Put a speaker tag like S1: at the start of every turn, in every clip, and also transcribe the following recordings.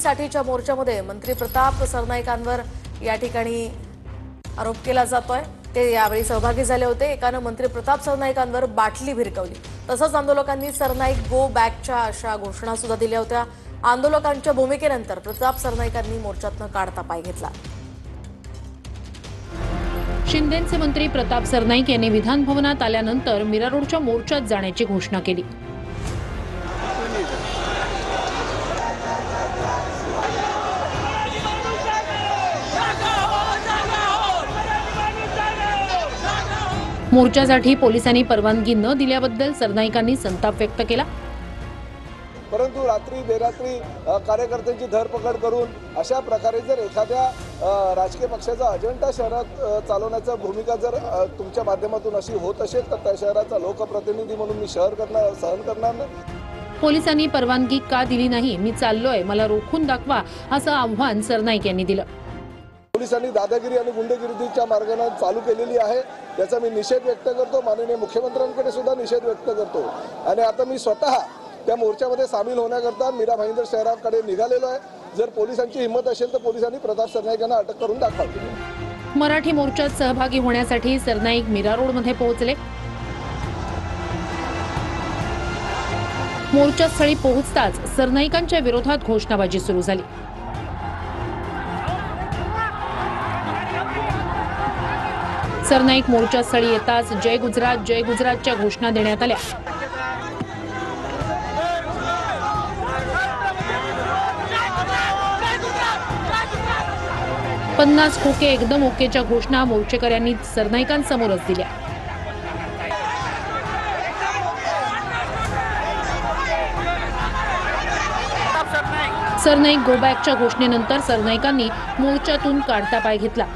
S1: दिल्लीसाठीच्या मोर्चामध्ये मंत्री प्रताप सरनाईकांवर या ठिकाणी आरोप केला जातोय। ते यावेळी सहभागी झाले होते। एकानं मंत्री प्रताप सरनाईकांवर बाटली भिरकावली। तसंच आंदोलकांनी सरनाईक गो बॅकच्या अशा घोषणा सुद्धा दिल्या होत्या। आंदोलकांच्या भूमिकेनंतर प्रताप सरनाईकांनी मोर्चातनं काढता पाय घेतला।
S2: शिंदेचे मंत्री प्रताप सरनाईक यांनी विधान भवनात आल्यानंतर मीरा रोडच्या मोर्चात जाण्याची घोषणा केली। मोर्चासाठी पोलिसांनी परवानगी न दिल्याबद्दल सरनाईकांनी संताप व्यक्त केला।
S3: परंतु रात्री बेरात्री कार्यकर्त्यांची धरपकड करून अशा प्रकारे जर एखाद्या राजकीय पक्षाचा अजेंडा शहरात चालवण्याची भूमिका जर तुमच्या माध्यमातून अशी होत असेल तर त्या शहराचा लोकप्रतिनिधी म्हणून मी सहन करणार नाही।
S2: पोलिसांनी परवानगी का दिली नाही, मी चाललोय, मला रोखून दाखवा असं आव्हान सरनाईक यांनी दिलं।
S3: पोलिसांनी दादागिरी आणि गुंडगिरीच्या मार्गाने चालू केलेली आहे, याचा मी निषेध व्यक्त करतो। माननीय मुख्यमंत्र्यांकडे सुद्धा निषेध व्यक्त करतो आणि आता मी स्वतः त्या मोर्चामध्ये सामील होण्याकरता मीरा भाईंदर शहराकडे निघालेलो आहे। जर पोलिसांची हिंमत असेल तर पोलिसांनी प्रताप सरनाईकांना अटक करून दाखवावी।
S2: मराठी मोर्चात सहभागी होण्यासाठी सरनाईक मीरा रोडमध्ये पोहोचले। मोर्चास्थळी पोहोचताच सरनाईकांच्या विरोधात घोषणाबाजी सुरू झाली। सरनाईक मोर्चास्थळी येताच जय गुजरातच्या घोषणा देण्यात आल्या। "50 खोके एकदम ओकेच्या घोषणा मोर्चेकऱ्यांनी सरनाईकांसमोरच दिल्या। सरनाईक गो बॅकच्या घोषणेनंतर सरनाईकांनी मोर्चातून काढता पाय घेतला।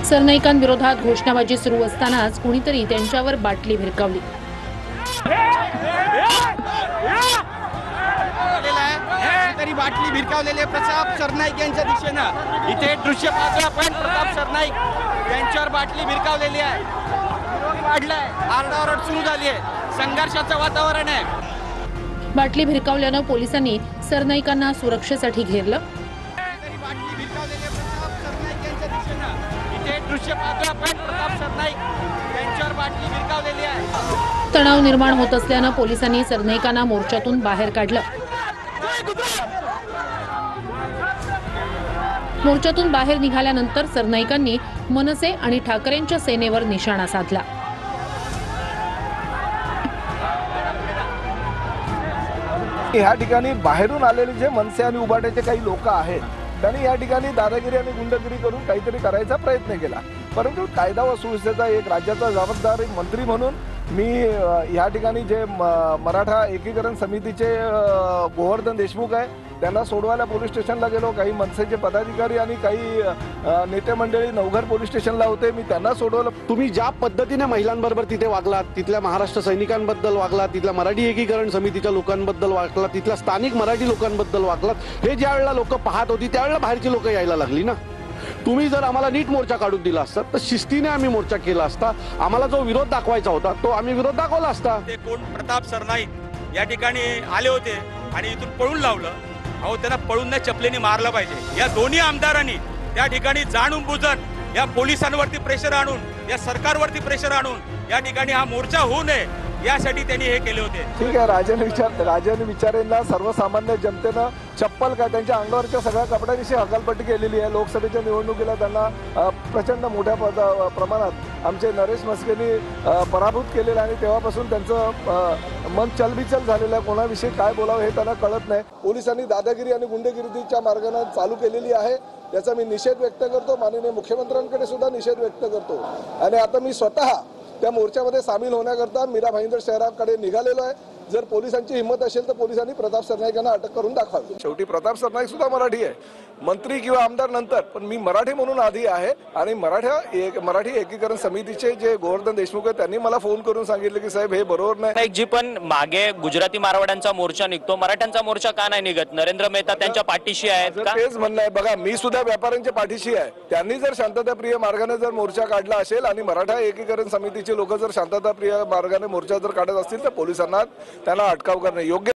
S2: सरनाईकांविरोधात घोषणाबाजी सुरू असतानाच कोणीतरी त्यांच्यावर बाटली भिरकावली।
S4: बाटली भिरकावलेले प्रताप सरनाईक यांच्या दिशेनं इथे दृश्य पाहतोय आपण। प्रताप सरनाईक यांच्यावर बाटली भिरकावलेली आहे, वाढलाय, आरडाओरड सुरू झाली आहे, संघर्षाचं वातावरण आहे।
S2: बाटली भिरकावल्यानं पोलिसांनी सरनाईकांना सुरक्षेसाठी घेरलं।
S4: बाटली भिरकावलेले प्रताप सरनाईक यांच्या दिशेनं इथे दृश्य पाहतोय आपण। प्रताप सरनाईक यांच्यावर बाटली भिरकावलेली आहे।
S2: तणाव निर्माण होत असल्यानं पोलिसांनी सरनाईकांना मोर्चातून बाहेर काढलं। मोर्चातून बाहेर निघाल्यानंतर सरनाईकांनी मनसे आणि ठाकरेंच्या सेनेवर निशाणा साधला।
S3: या ठिकाणी बाहेरून आलेले जे मनसे आणि उभाट्याचे काही लोक आहेत त्यांनी या ठिकाणी दादागिरी आणि गुंडगिरी करून काहीतरी करायचा प्रयत्न केला। परंतु कायदा व सुव्यवस्थेचा एक राज्याचा जबाबदार मंत्री म्हणून मी या ठिकाणी जे मराठा एकीकरण समितीचे गोवर्धन देशमुख आहे त्यांना सोडवायला पोलीस स्टेशनला गेलो। काही मनसेचे पदाधिकारी आणि काही नेते मंडळी नवघर पोलीस स्टेशनला होते, मी त्यांना सोडवलं।
S5: तुम्ही ज्या पद्धतीने महिलांबरोबर तिथे वागलात, तिथल्या महाराष्ट्र सैनिकांबद्दल वागलात, तिथल्या मराठी एकीकरण समितीच्या लोकांबद्दल वागलात, तिथल्या स्थानिक मराठी लोकांबद्दल वागलात, हे ज्या वेळेला लोक पाहत होती त्यावेळेला बाहेरची लोक यायला लागली ना। तुम्ही जर आम्हाला नीट मोर्चा काढून दिला असता तर शिस्तीने आम्ही मोर्चा केला असता। आम्हाला जो विरोध दाखवायचा होता तो आम्ही विरोध दाखवला असता।
S4: ते कोण प्रताप सरनाईक या ठिकाणी आले होते आणि इथून पळून लावलं। अहो, त्यांना पळून नाही चपलेने मारलं पाहिजे। या दोन्ही आमदारांनी त्या ठिकाणी जाणून बुजून या पोलिसांवरती प्रेशर आणून, या सरकारवरती प्रेशर आणून या ठिकाणी हा मोर्चा होऊ नये यासाठी त्यांनी हे केले होते।
S3: ठीक आहे, राजाने विचारेंना सर्वसामान्य जनतेनं चप्पल काय त्यांच्या अंगावरच्या सगळ्या कपड्यांविषयी हकालपट्टी केलेली आहे। लोकसभेच्या निवडणुकीला त्यांना प्रचंड मोठ्या प्रमाणात आमचे नरेश मस्केनी पराभूत केलेलं आहे आणि तेव्हापासून त्यांचं मन चलबिचल झालेलं आहे। कोणाविषयी काय बोलावं हे त्यांना कळत नाही। पोलिसांनी दादागिरी आणि गुंडगिरीच्या मार्गाने चालू केलेली आहे, याचा मी निषेध व्यक्त करतो। माननीय मुख्यमंत्र्यांकडे सुद्धा निषेध व्यक्त करतो आणि आता मी स्वतः त्या मोर्चामध्ये सामील होण्याकरता मीरा भाईंदर शहराकडे निघालेलो आहे। जर पोलिसांची हिंमत असेल तर पोलिसांनी प्रताप सरनाईक यांना अटक करून दाखवावी. शेवटी प्रताप सरनाईक सुद्धा मराठी आहे, मंत्री किंवा आमदार नंतर, पण मी मराठी म्हणून आधी आहे. आणि मराठी एकीकरण समितीचे जे गोवर्धन देशमुख आहेत त्यांनी मला फोन करून सांगितलं की साहेब हे बरोबर नाही.
S6: जी पण मागे गुजराती मारवाड्यांचा मोर्चा निघतो, मराठ्यांचा मोर्चा का नाही निघत? नरेंद्र मेहता त्यांच्या पाठीशी आहेत का?
S3: तेच म्हणणं आहे. बघा, मी सुद्धा व्यापाऱ्यांच्या पाठीशी आहे. त्यांनी जर शांतताप्रिय मार्गाने जर मोर्चा काढला असेल आणि मराठा एकीकरण समितीचे लोक जर शांतताप्रिय मार्गाने मोर्चा जर काढत असतील तर पोलिसांना त्यांना अटकाव करणे योग्य